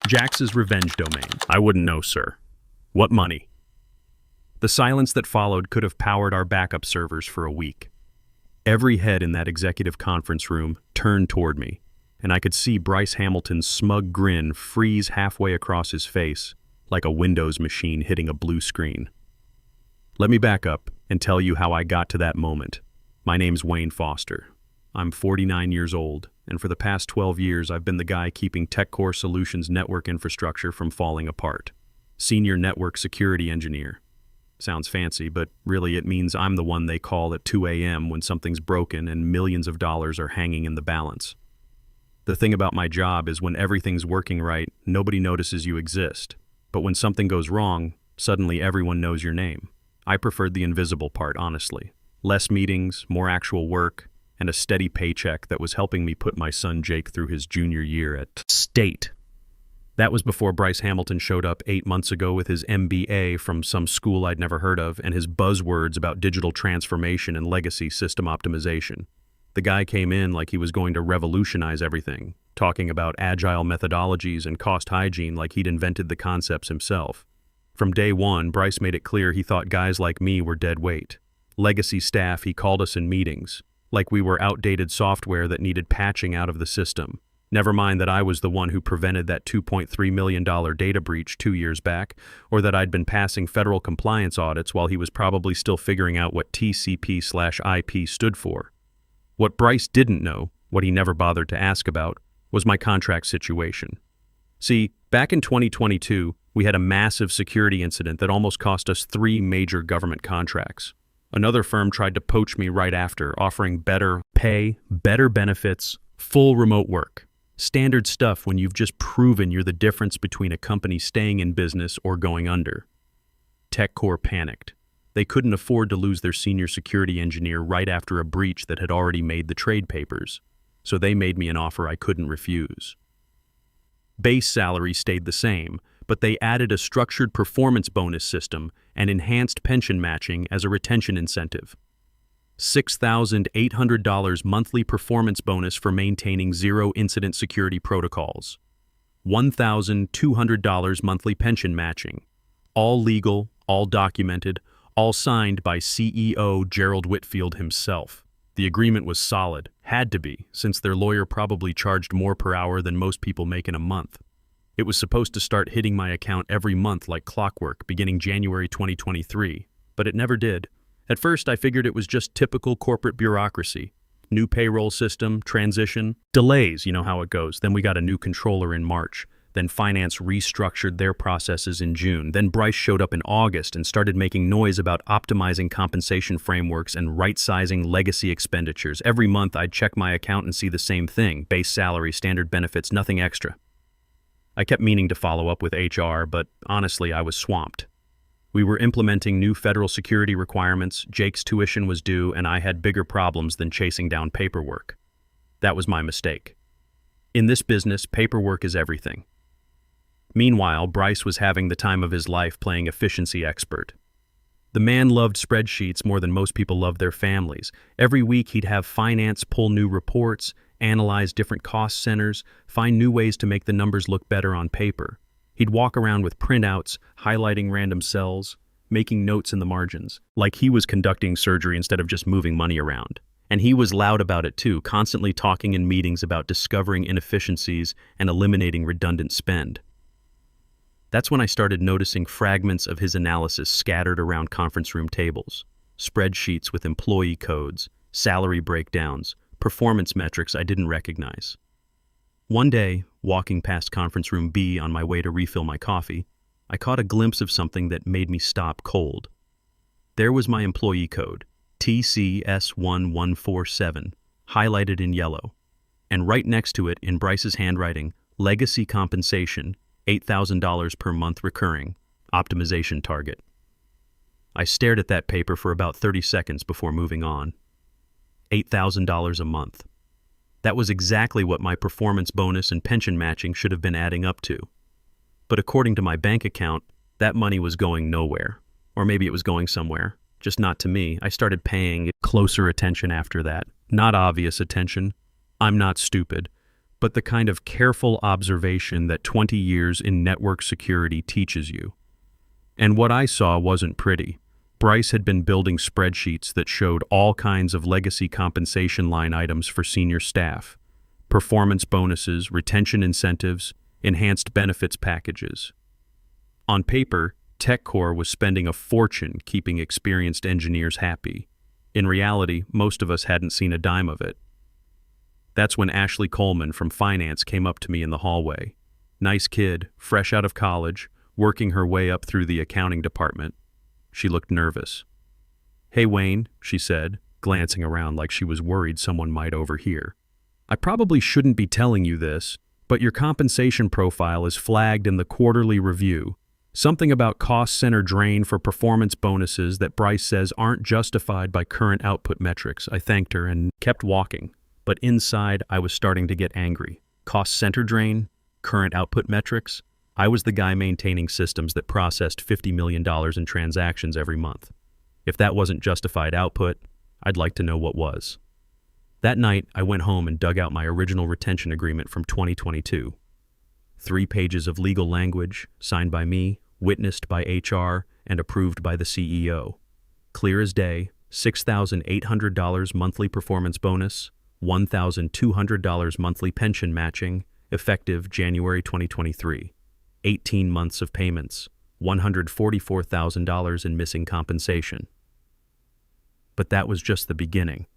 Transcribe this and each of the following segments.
Jax's revenge domain. I wouldn't know, sir. What money? The silence that followed could have powered our backup servers for a week. Every head in that executive conference room turned toward me, and I could see Bryce Hamilton's smug grin freeze halfway across his face, like a Windows machine hitting a blue screen. Let me back up and tell you how I got to that moment. My name's Wayne Foster. I'm 49 years old, and for the past 12 years I've been the guy keeping TechCore Solutions network infrastructure from falling apart. Senior Network Security Engineer. Sounds fancy, but really it means I'm the one they call at 2 a.m. when something's broken and millions of dollars are hanging in the balance. The thing about my job is when everything's working right, nobody notices you exist. But when something goes wrong, suddenly everyone knows your name. I preferred the invisible part, honestly. Less meetings, more actual work, and a steady paycheck that was helping me put my son Jake through his junior year at State. That was before Bryce Hamilton showed up 8 months ago with his MBA from some school I'd never heard of and his buzzwords about digital transformation and legacy system optimization. The guy came in like he was going to revolutionize everything, talking about agile methodologies and cost hygiene like he'd invented the concepts himself. From day one, Bryce made it clear he thought guys like me were dead weight. Legacy staff, he called us in meetings, like we were outdated software that needed patching out of the system. Never mind that I was the one who prevented that $2.3 million data breach 2 years back, or that I'd been passing federal compliance audits while he was probably still figuring out what TCP/IP stood for. What Bryce didn't know, what he never bothered to ask about, was my contract situation. See, back in 2022, we had a massive security incident that almost cost us 3 major government contracts. Another firm tried to poach me right after, offering better pay, better benefits, full remote work. Standard stuff when you've just proven you're the difference between a company staying in business or going under. TechCore panicked. They couldn't afford to lose their senior security engineer right after a breach that had already made the trade papers, so they made me an offer I couldn't refuse. Base salary stayed the same, but they added a structured performance bonus system and enhanced pension matching as a retention incentive. $6,800 monthly performance bonus for maintaining zero-incident security protocols. $1,200 monthly pension matching. All legal, all documented, all signed by CEO Gerald Whitfield himself. The agreement was solid, had to be, since their lawyer probably charged more per hour than most people make in a month. It was supposed to start hitting my account every month like clockwork beginning January 2023, but it never did. At first, I figured it was just typical corporate bureaucracy. New payroll system, transition, delays, you know how it goes. Then we got a new controller in March. Then finance restructured their processes in June. Then Bryce showed up in August and started making noise about optimizing compensation frameworks and right-sizing legacy expenditures. Every month, I'd check my account and see the same thing: base salary, standard benefits, nothing extra. I kept meaning to follow up with HR, but honestly, I was swamped. We were implementing new federal security requirements, Jake's tuition was due, and I had bigger problems than chasing down paperwork. That was my mistake. In this business, paperwork is everything. Meanwhile, Bryce was having the time of his life playing efficiency expert. The man loved spreadsheets more than most people love their families. Every week he'd have finance pull new reports, analyze different cost centers, find new ways to make the numbers look better on paper. He'd walk around with printouts, highlighting random cells, making notes in the margins, like he was conducting surgery instead of just moving money around. And he was loud about it too, constantly talking in meetings about discovering inefficiencies and eliminating redundant spend. That's when I started noticing fragments of his analysis scattered around conference room tables, spreadsheets with employee codes, salary breakdowns, performance metrics I didn't recognize. One day, walking past conference room B on my way to refill my coffee, I caught a glimpse of something that made me stop cold. There was my employee code, TCS1147, highlighted in yellow, and right next to it in Bryce's handwriting, legacy compensation, $8,000 per month recurring, optimization target. I stared at that paper for about 30 seconds before moving on. $8,000 a month. That was exactly what my performance bonus and pension matching should have been adding up to. But according to my bank account, that money was going nowhere. Or maybe it was going somewhere, just not to me. I started paying closer attention after that. Not obvious attention. I'm not stupid. but the kind of careful observation that 20 years in network security teaches you. And what I saw wasn't pretty. Bryce had been building spreadsheets that showed all kinds of legacy compensation line items for senior staff: performance bonuses, retention incentives, enhanced benefits packages. On paper, TechCore was spending a fortune keeping experienced engineers happy. In reality, most of us hadn't seen a dime of it. That's when Ashley Coleman from finance came up to me in the hallway. Nice kid, fresh out of college, working her way up through the accounting department. She looked nervous. "Hey, Wayne," she said, glancing around like she was worried someone might overhear. "I probably shouldn't be telling you this, but your compensation profile is flagged in the quarterly review. Something about cost center drain for performance bonuses that Bryce says aren't justified by current output metrics." I thanked her and kept walking, but inside I was starting to get angry. Cost center drain? Current output metrics? I was the guy maintaining systems that processed $50 million in transactions every month. If that wasn't justified output, I'd like to know what was. That night, I went home and dug out my original retention agreement from 2022. 3 pages of legal language, signed by me, witnessed by HR, and approved by the CEO. Clear as day: $6,800 monthly performance bonus, $1,200 monthly pension matching, effective January 2023. 18 months of payments, $144,000 in missing compensation. But that was just the beginning.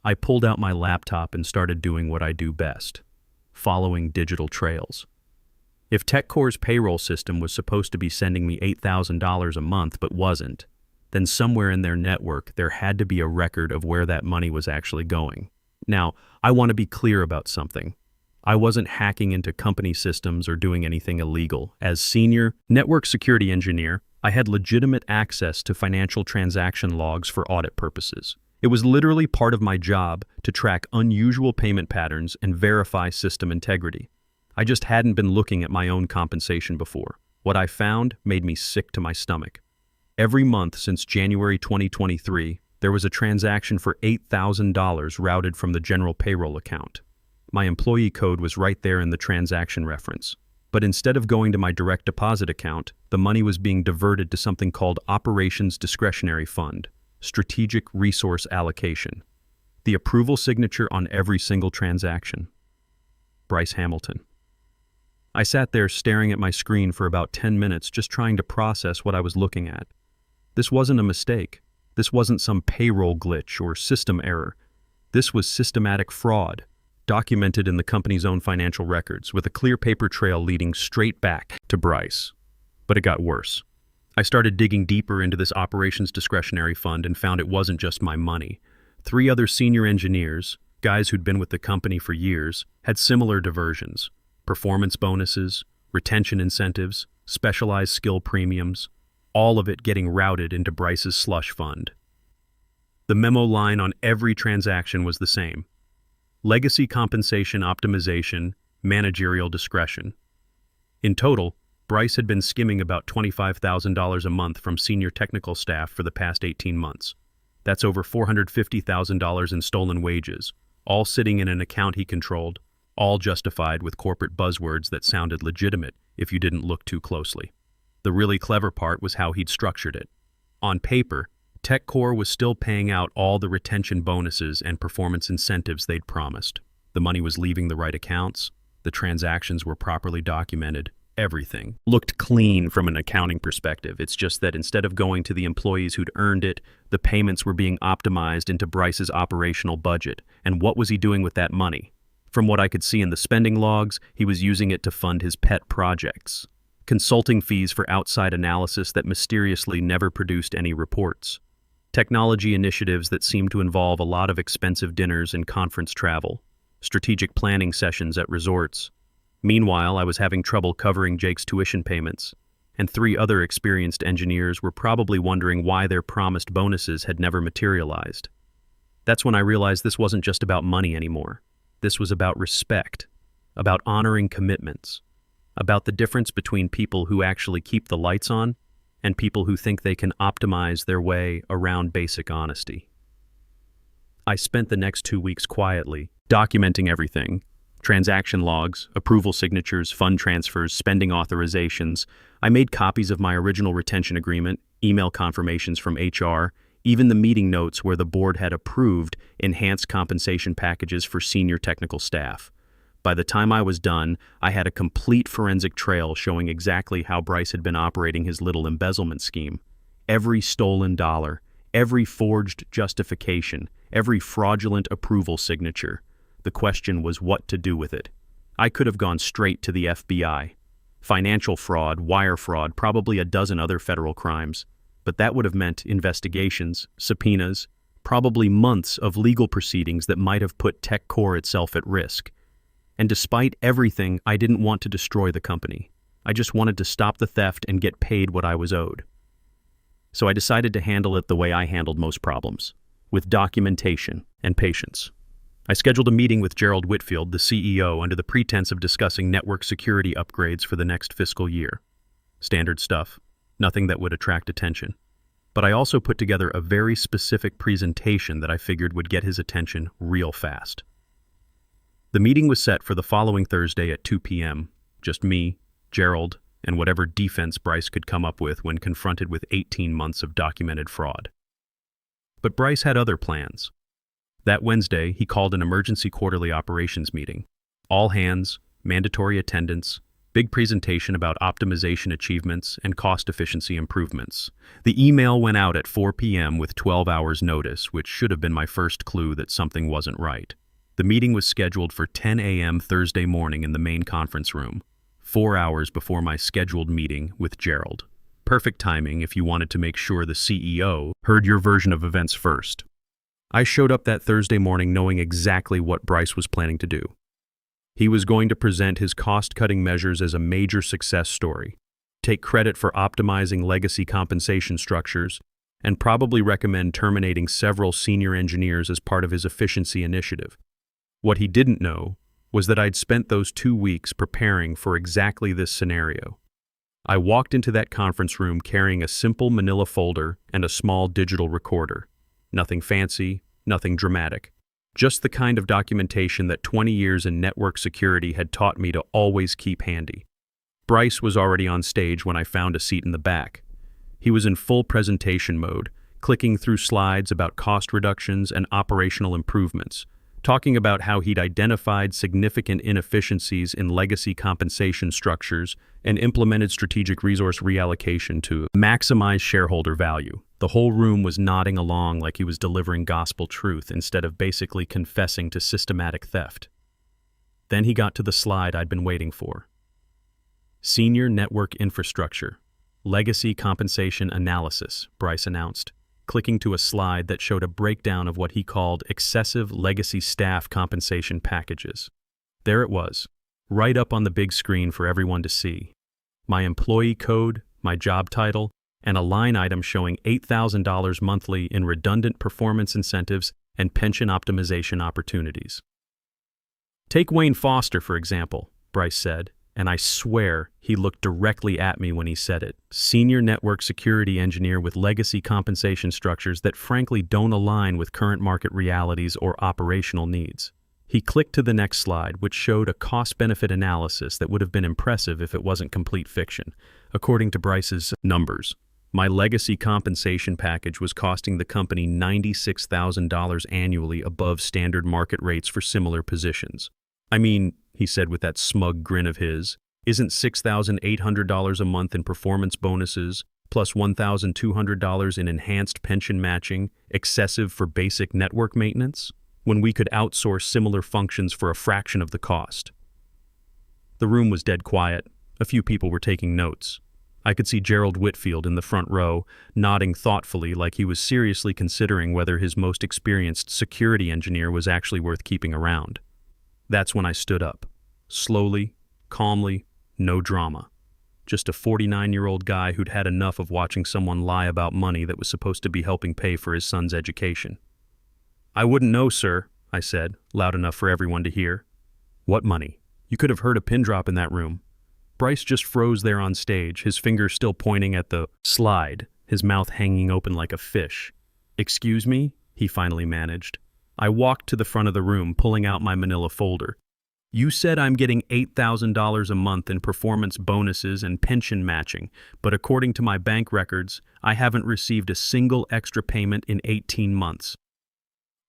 I pulled out my laptop and started doing what I do best: following digital trails. If TechCore's payroll system was supposed to be sending me $8,000 a month but wasn't, then somewhere in their network there had to be a record of where that money was actually going. Now, I want to be clear about something. I wasn't hacking into company systems or doing anything illegal. As senior network security engineer, I had legitimate access to financial transaction logs for audit purposes. It was literally part of my job to track unusual payment patterns and verify system integrity. I just hadn't been looking at my own compensation before. What I found made me sick to my stomach. Every month since January 2023, there was a transaction for $8,000 routed from the general payroll account. My employee code was right there in the transaction reference. But instead of going to my direct deposit account, the money was being diverted to something called Operations Discretionary Fund, Strategic Resource Allocation. The approval signature on every single transaction: Bryce Hamilton. I sat there staring at my screen for about 10 minutes just trying to process what I was looking at. This wasn't a mistake. This wasn't some payroll glitch or system error. This was systematic fraud, documented in the company's own financial records, with a clear paper trail leading straight back to Bryce. But it got worse. I started digging deeper into this Operations Discretionary Fund and found it wasn't just my money. 3 other senior engineers, guys who'd been with the company for years, had similar diversions: performance bonuses, retention incentives, specialized skill premiums, all of it getting routed into Bryce's slush fund. The memo line on every transaction was the same: legacy compensation optimization, managerial discretion. In total, Bryce had been skimming about $25,000 a month from senior technical staff for the past 18 months. That's over $450,000 in stolen wages, all sitting in an account he controlled, all justified with corporate buzzwords that sounded legitimate if you didn't look too closely. The really clever part was how he'd structured it. On paper, TechCore was still paying out all the retention bonuses and performance incentives they'd promised. The money was leaving the right accounts, the transactions were properly documented, everything looked clean from an accounting perspective. It's just that instead of going to the employees who'd earned it, the payments were being optimized into Bryce's operational budget. And what was he doing with that money? From what I could see in the spending logs, he was using it to fund his pet projects. Consulting fees for outside analysis that mysteriously never produced any reports. Technology initiatives that seemed to involve a lot of expensive dinners and conference travel. Strategic planning sessions at resorts. Meanwhile, I was having trouble covering Jake's tuition payments, and 3 other experienced engineers were probably wondering why their promised bonuses had never materialized. That's when I realized this wasn't just about money anymore. This was about respect, about honoring commitments, about the difference between people who actually keep the lights on and people who think they can optimize their way around basic honesty. I spent the next 2 weeks quietly, documenting everything, Transaction logs, approval signatures, fund transfers, spending authorizations. I made copies of my original retention agreement, email confirmations from HR, even the meeting notes where the board had approved enhanced compensation packages for senior technical staff. By the time I was done, I had a complete forensic trail showing exactly how Bryce had been operating his little embezzlement scheme. Every stolen dollar, every forged justification, every fraudulent approval signature. The question was what to do with it. I could have gone straight to the FBI. Financial fraud, wire fraud, probably a dozen other federal crimes. But that would have meant investigations, subpoenas, probably months of legal proceedings that might have put TechCore itself at risk. And despite everything, I didn't want to destroy the company. I just wanted to stop the theft and get paid what I was owed. So I decided to handle it the way I handled most problems, with documentation and patience. I scheduled a meeting with Gerald Whitfield, the CEO, under the pretense of discussing network security upgrades for the next fiscal year. Standard stuff, nothing that would attract attention. But I also put together a very specific presentation that I figured would get his attention real fast. The meeting was set for the following Thursday at 2 p.m., just me, Gerald, and whatever defense Bryce could come up with when confronted with 18 months of documented fraud. But Bryce had other plans. That Wednesday, he called an emergency quarterly operations meeting. All hands, mandatory attendance, big presentation about optimization achievements and cost efficiency improvements. The email went out at 4 p.m. with 12 hours notice, which should have been my first clue that something wasn't right. The meeting was scheduled for 10 a.m. Thursday morning in the main conference room, 4 hours before my scheduled meeting with Gerald. Perfect timing if you wanted to make sure the CEO heard your version of events first. I showed up that Thursday morning knowing exactly what Bryce was planning to do. He was going to present his cost-cutting measures as a major success story, take credit for optimizing legacy compensation structures, and probably recommend terminating several senior engineers as part of his efficiency initiative. What he didn't know was that I'd spent those 2 weeks preparing for exactly this scenario. I walked into that conference room carrying a simple manila folder and a small digital recorder. Nothing fancy, nothing dramatic. Just the kind of documentation that 20 years in network security had taught me to always keep handy. Bryce was already on stage when I found a seat in the back. He was in full presentation mode, clicking through slides about cost reductions and operational improvements, talking about how he'd identified significant inefficiencies in legacy compensation structures and implemented strategic resource reallocation to maximize shareholder value. The whole room was nodding along like he was delivering gospel truth instead of basically confessing to systematic theft. Then he got to the slide I'd been waiting for. Senior Network Infrastructure, Legacy Compensation Analysis, Bryce announced, clicking to a slide that showed a breakdown of what he called excessive legacy staff compensation packages. There it was, right up on the big screen for everyone to see. My employee code, my job title, and a line item showing $8,000 monthly in redundant performance incentives and pension optimization opportunities. Take Wayne Foster, for example, Bryce said, and I swear he looked directly at me when he said it. Senior network security engineer with legacy compensation structures that frankly don't align with current market realities or operational needs. He clicked to the next slide, which showed a cost-benefit analysis that would have been impressive if it wasn't complete fiction. According to Bryce's numbers, my legacy compensation package was costing the company $96,000 annually above standard market rates for similar positions. I mean, he said with that smug grin of his, isn't $6,800 a month in performance bonuses, plus $1,200 in enhanced pension matching, excessive for basic network maintenance, when we could outsource similar functions for a fraction of the cost? The room was dead quiet. A few people were taking notes. I could see Gerald Whitfield in the front row, nodding thoughtfully like he was seriously considering whether his most experienced security engineer was actually worth keeping around. That's when I stood up. Slowly, calmly, no drama. Just a 49-year-old guy who'd had enough of watching someone lie about money that was supposed to be helping pay for his son's education. "I wouldn't know, sir," I said, loud enough for everyone to hear. "What money?" You could have heard a pin drop in that room. Bryce just froze there on stage, his finger still pointing at the slide, his mouth hanging open like a fish. "Excuse me?" he finally managed. I walked to the front of the room, pulling out my manila folder. You said I'm getting $8,000 a month in performance bonuses and pension matching, but according to my bank records, I haven't received a single extra payment in 18 months.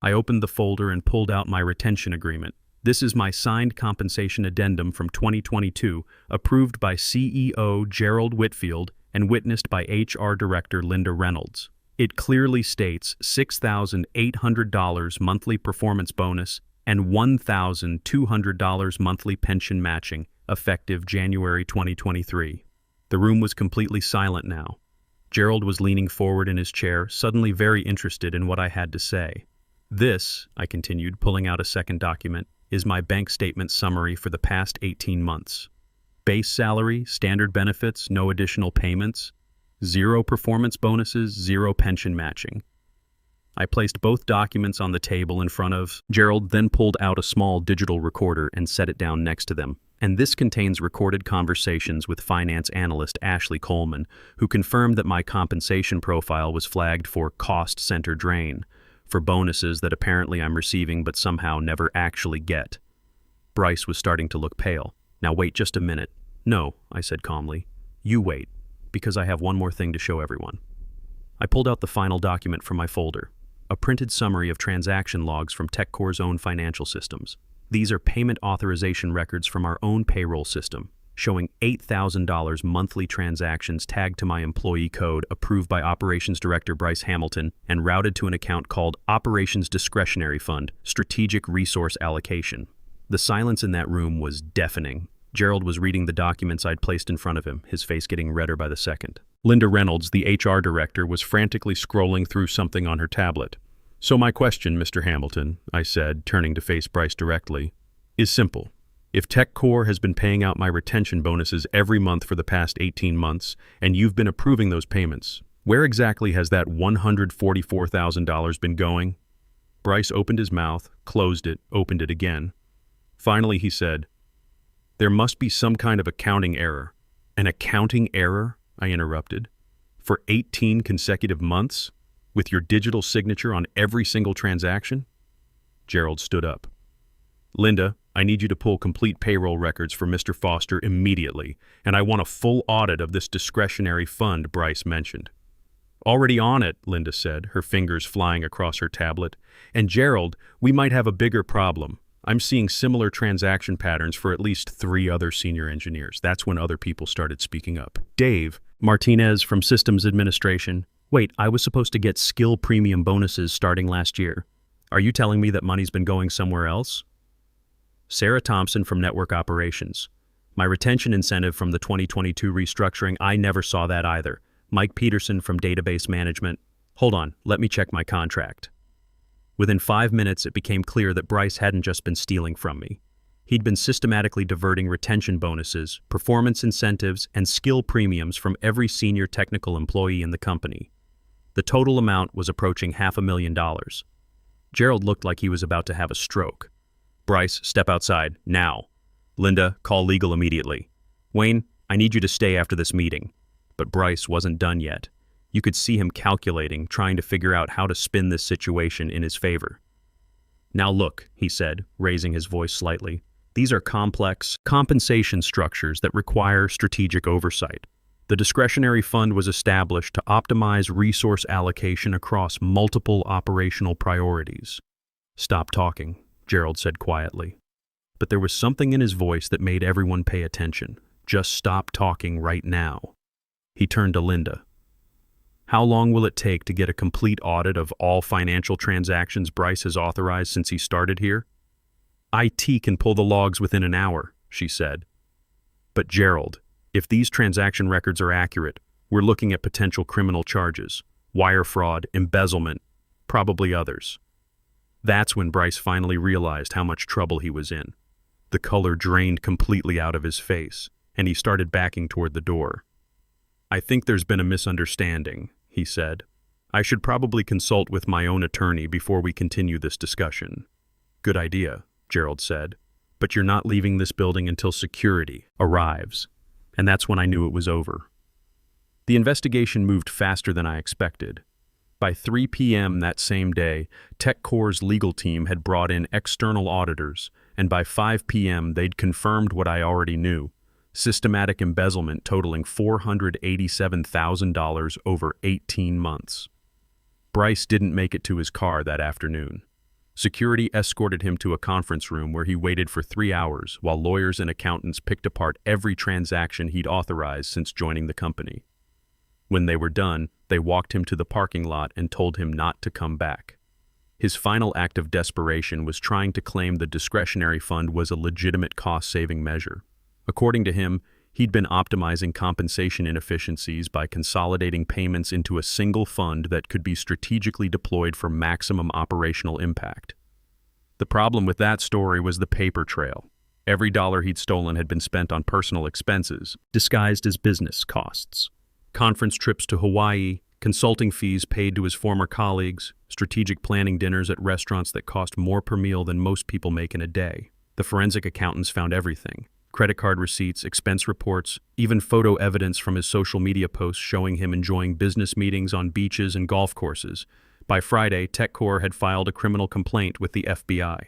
I opened the folder and pulled out my retention agreement. This is my signed compensation addendum from 2022, approved by CEO Gerald Whitfield and witnessed by HR Director Linda Reynolds. It clearly states $6,800 monthly performance bonus and $1,200 monthly pension matching, effective January 2023. The room was completely silent now. Gerald was leaning forward in his chair, suddenly very interested in what I had to say. This, I continued, pulling out a second document, is my bank statement summary for the past 18 months. Base salary, standard benefits, no additional payments, 0 performance bonuses, 0 pension matching. I placed both documents on the table in front of Gerald, then pulled out a small digital recorder and set it down next to them. And this contains recorded conversations with finance analyst Ashley Coleman, who confirmed that my compensation profile was flagged for cost center drain, for bonuses that apparently I'm receiving but somehow never actually get. Bryce was starting to look pale. Now wait just a minute. No, I said calmly. You wait, because I have one more thing to show everyone. I pulled out the final document from my folder, a printed summary of transaction logs from TechCore's own financial systems. These are payment authorization records from our own payroll system, showing $8,000 monthly transactions tagged to my employee code approved by Operations Director Bryce Hamilton and routed to an account called Operations Discretionary Fund, Strategic Resource Allocation. The silence in that room was deafening. Gerald was reading the documents I'd placed in front of him, his face getting redder by the second. Linda Reynolds, the HR director, was frantically scrolling through something on her tablet. So my question, Mr. Hamilton, I said, turning to face Bryce directly, is simple. If TechCore has been paying out my retention bonuses every month for the past 18 months, and you've been approving those payments, where exactly has that $144,000 been going? Bryce opened his mouth, closed it, opened it again. Finally, he said, "There must be some kind of accounting error." An accounting error? I interrupted. For 18 consecutive months? With your digital signature on every single transaction? Gerald stood up. Linda, I need you to pull complete payroll records for Mr. Foster immediately, and I want a full audit of this discretionary fund Bryce mentioned. Already on it, Linda said, her fingers flying across her tablet. And Gerald, we might have a bigger problem. I'm seeing similar transaction patterns for at least 3 other senior engineers. That's when other people started speaking up. Dave Martinez from Systems Administration. Wait, I was supposed to get skill premium bonuses starting last year. Are you telling me that money's been going somewhere else? Sarah Thompson from Network Operations. My retention incentive from the 2022 restructuring, I never saw that either. Mike Peterson from Database Management. Hold on, let me check my contract. Within 5 minutes, it became clear that Bryce hadn't just been stealing from me. He'd been systematically diverting retention bonuses, performance incentives, and skill premiums from every senior technical employee in the company. The total amount was approaching $500,000. Gerald looked like he was about to have a stroke. Bryce, step outside, now. Linda, call legal immediately. Wayne, I need you to stay after this meeting. But Bryce wasn't done yet. You could see him calculating, trying to figure out how to spin this situation in his favor. Now look, he said, raising his voice slightly. These are complex compensation structures that require strategic oversight. The discretionary fund was established to optimize resource allocation across multiple operational priorities. Stop talking, Gerald said quietly. But there was something in his voice that made everyone pay attention. Just stop talking right now. He turned to Linda. How long will it take to get a complete audit of all financial transactions Bryce has authorized since he started here? IT can pull the logs within an hour, she said. But Gerald, if these transaction records are accurate, we're looking at potential criminal charges, wire fraud, embezzlement, probably others. That's when Bryce finally realized how much trouble he was in. The color drained completely out of his face, and he started backing toward the door. I think there's been a misunderstanding, he said. I should probably consult with my own attorney before we continue this discussion. Good idea, Gerald said. But you're not leaving this building until security arrives. And that's when I knew it was over. The investigation moved faster than I expected. By 3 p.m. that same day, TechCore's legal team had brought in external auditors, and by 5 p.m. they'd confirmed what I already knew: systematic embezzlement totaling $487,000 over 18 months. Bryce didn't make it to his car that afternoon. Security escorted him to a conference room where he waited for 3 hours while lawyers and accountants picked apart every transaction he'd authorized since joining the company. When they were done, they walked him to the parking lot and told him not to come back. His final act of desperation was trying to claim the discretionary fund was a legitimate cost-saving measure. According to him, he'd been optimizing compensation inefficiencies by consolidating payments into a single fund that could be strategically deployed for maximum operational impact. The problem with that story was the paper trail. Every dollar he'd stolen had been spent on personal expenses, disguised as business costs. Conference trips to Hawaii, consulting fees paid to his former colleagues, strategic planning dinners at restaurants that cost more per meal than most people make in a day. The forensic accountants found everything: credit card receipts, expense reports, even photo evidence from his social media posts showing him enjoying business meetings on beaches and golf courses. By Friday, TechCore had filed a criminal complaint with the FBI.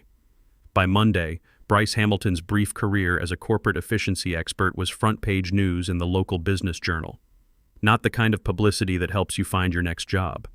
By Monday, Bryce Hamilton's brief career as a corporate efficiency expert was front-page news in the local business journal. Not the kind of publicity that helps you find your next job.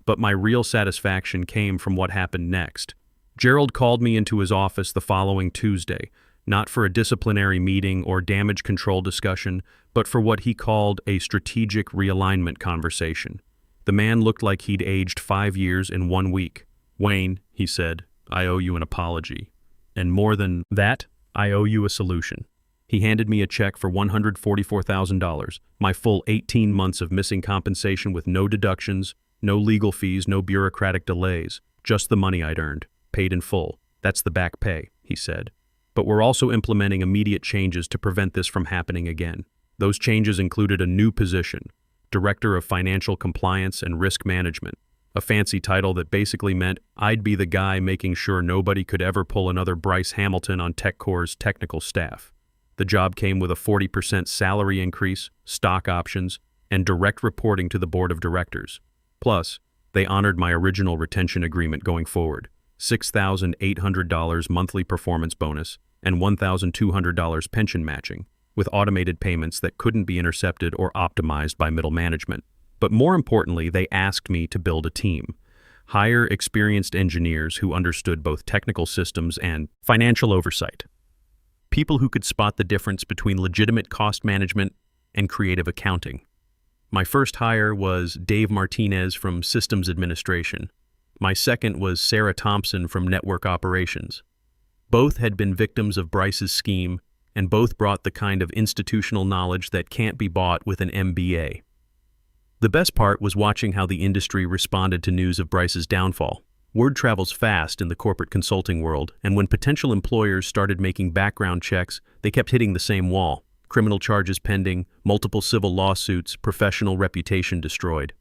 But my real satisfaction came from what happened next. Gerald called me into his office the following Tuesday, not for a disciplinary meeting or damage control discussion, but for what he called a strategic realignment conversation. The man looked like he'd aged 5 years in 1 week. "Wayne," he said, "I owe you an apology. And more than that, I owe you a solution." He handed me a check for $144,000, my full 18 months of missing compensation with no deductions, no legal fees, no bureaucratic delays, just the money I'd earned, paid in full. "That's the back pay," he said. "But we're also implementing immediate changes to prevent this from happening again." Those changes included a new position, Director of Financial Compliance and Risk Management, a fancy title that basically meant I'd be the guy making sure nobody could ever pull another Bryce Hamilton on TechCore's technical staff. The job came with a 40% salary increase, stock options, and direct reporting to the board of directors. Plus, they honored my original retention agreement going forward: $6,800 monthly performance bonus and $1,200 pension matching, with automated payments that couldn't be intercepted or optimized by middle management. But more importantly, they asked me to build a team. Hire experienced engineers who understood both technical systems and financial oversight. People who could spot the difference between legitimate cost management and creative accounting. My first hire was Dave Martinez from Systems Administration. My second was Sarah Thompson from Network Operations. Both had been victims of Bryce's scheme, and both brought the kind of institutional knowledge that can't be bought with an MBA. The best part was watching how the industry responded to news of Bryce's downfall. Word travels fast in the corporate consulting world, and when potential employers started making background checks, they kept hitting the same wall: criminal charges pending, multiple civil lawsuits, professional reputation destroyed.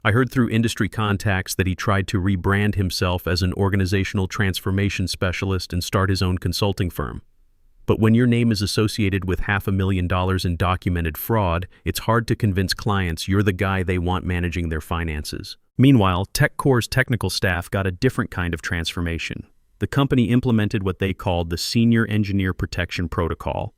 I heard through industry contacts that he tried to rebrand himself as an organizational transformation specialist and start his own consulting firm. But when your name is associated with $500,000 in documented fraud, it's hard to convince clients you're the guy they want managing their finances. Meanwhile, TechCore's technical staff got a different kind of transformation. The company implemented what they called the Senior Engineer Protection Protocol,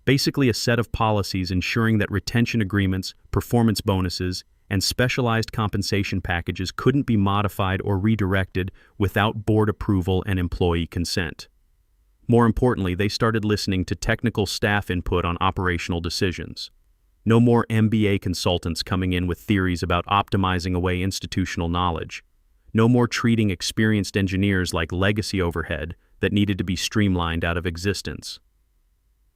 basically a set of policies ensuring that retention agreements, performance bonuses, and specialized compensation packages couldn't be modified or redirected without board approval and employee consent. More importantly, they started listening to technical staff input on operational decisions. No more MBA consultants coming in with theories about optimizing away institutional knowledge. No more treating experienced engineers like legacy overhead that needed to be streamlined out of existence.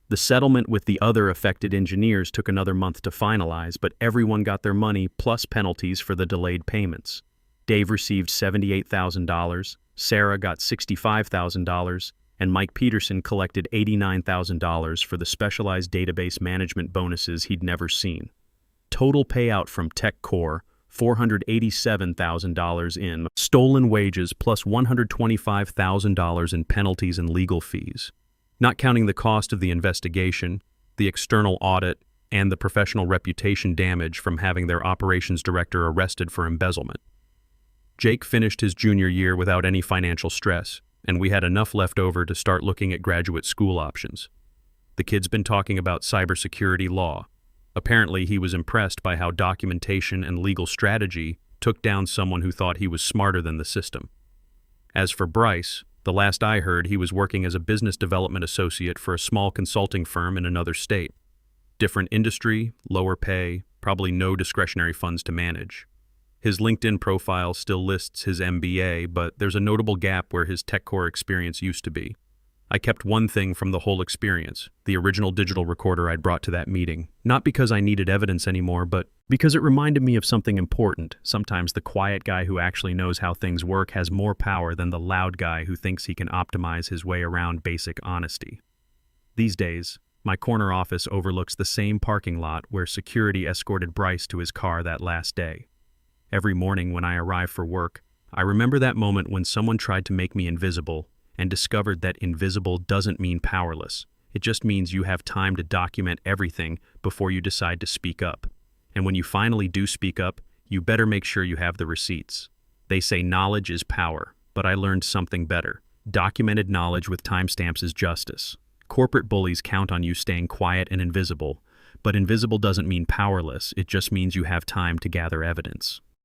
The settlement with the other affected engineers took another month to finalize, but everyone got their money plus penalties for the delayed payments. Dave received $78,000, Sarah got $65,000, and Mike Peterson collected $89,000 for the specialized database management bonuses he'd never seen. Total payout from TechCore, $487,000 in stolen wages plus $125,000 in penalties and legal fees. Not counting the cost of the investigation, the external audit, and the professional reputation damage from having their operations director arrested for embezzlement. Jake finished his junior year without any financial stress, and we had enough left over to start looking at graduate school options. The kid's been talking about cybersecurity law. Apparently, he was impressed by how documentation and legal strategy took down someone who thought he was smarter than the system. As for Bryce, the last I heard, he was working as a business development associate for a small consulting firm in another state. Different industry, lower pay, probably no discretionary funds to manage. His LinkedIn profile still lists his MBA, but there's a notable gap where his TechCore experience used to be. I kept one thing from the whole experience, the original digital recorder I'd brought to that meeting. Not because I needed evidence anymore, but because it reminded me of something important. Sometimes the quiet guy who actually knows how things work has more power than the loud guy who thinks he can optimize his way around basic honesty. These days, my corner office overlooks the same parking lot where security escorted Bryce to his car that last day. Every morning when I arrive for work, I remember that moment when someone tried to make me invisible and discovered that invisible doesn't mean powerless. It just means you have time to document everything before you decide to speak up. And when you finally do speak up, you better make sure you have the receipts. They say knowledge is power, but I learned something better. Documented knowledge with timestamps is justice. Corporate bullies count on you staying quiet and invisible, but invisible doesn't mean powerless, it just means you have time to gather evidence.